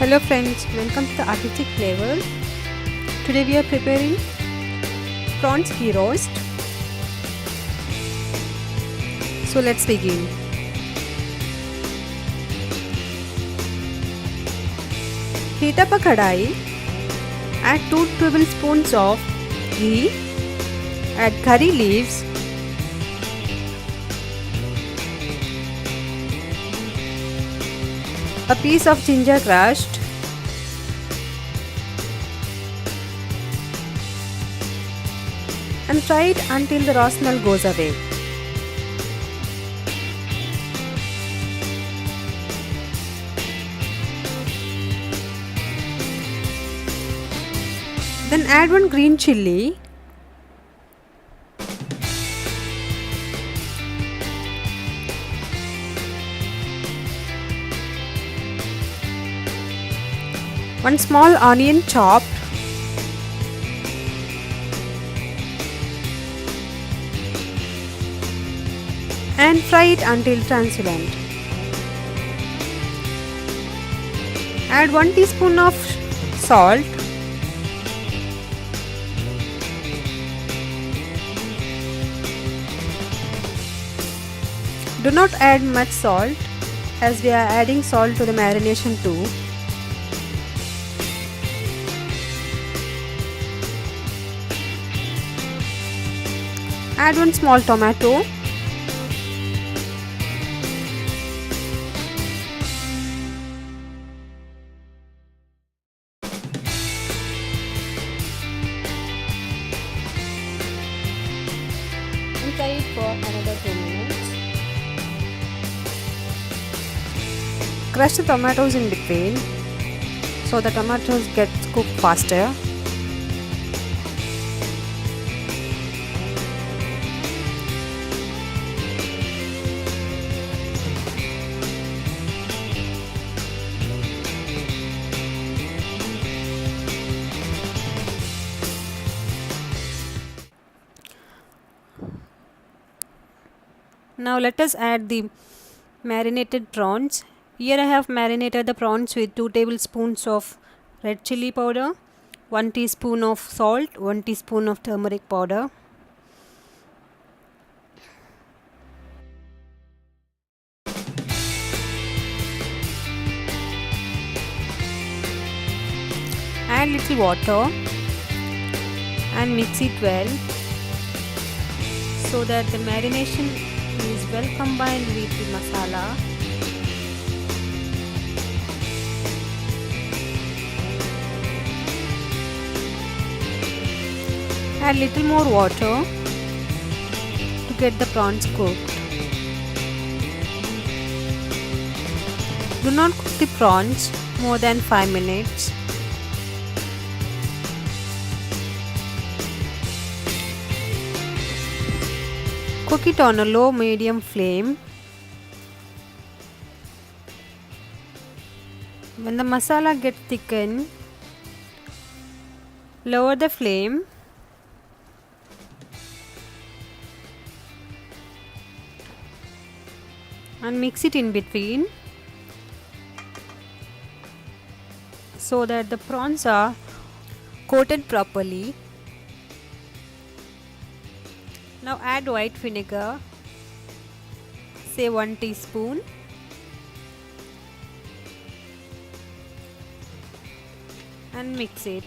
Hello friends, welcome to the Artistic Flavor. Today we are preparing prawns ghee roast. So let's begin. Heat up a kadai, add 2 tablespoons of ghee, add curry leaves, a piece of ginger crushed, and fry it until the raw smell goes away. Then add 1 green chilli, one small onion chopped, and fry it until translucent. Add 1 teaspoon of salt, do not add much salt as we are adding salt to the marination too. Add 1 small tomato, and fry it for another 2 minutes. Crush the tomatoes in between so the tomatoes get cooked faster. Now let us add the marinated prawns. Here I have marinated the prawns with 2 tablespoons of red chilli powder, 1 teaspoon of salt, 1 teaspoon of turmeric powder. Add little water and mix it well so that the marination is well combined with the masala. Add little more water to get the prawns cooked. Do not cook the prawns more than 5 minutes. Cook it on a low medium flame. When the masala gets thickened, lower the flame and mix it in between so that the prawns are coated properly. Now add white vinegar, say 1 teaspoon, and mix it.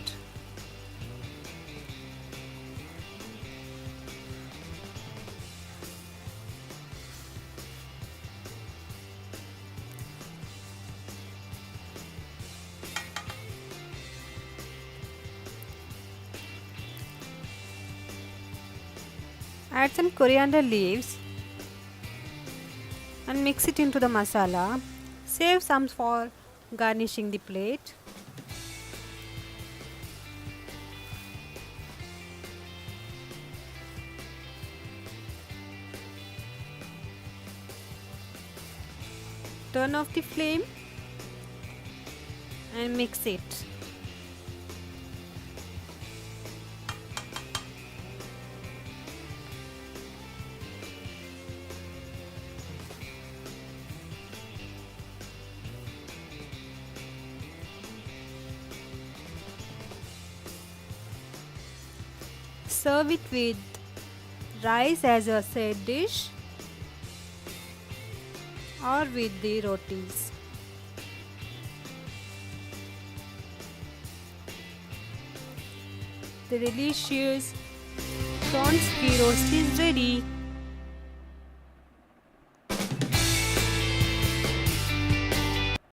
Add some coriander leaves and mix it into the masala. Save some for garnishing the plate. Turn off the flame and mix it. Serve it with rice as a side dish or with the rotis. The delicious prawns ghee roast is ready.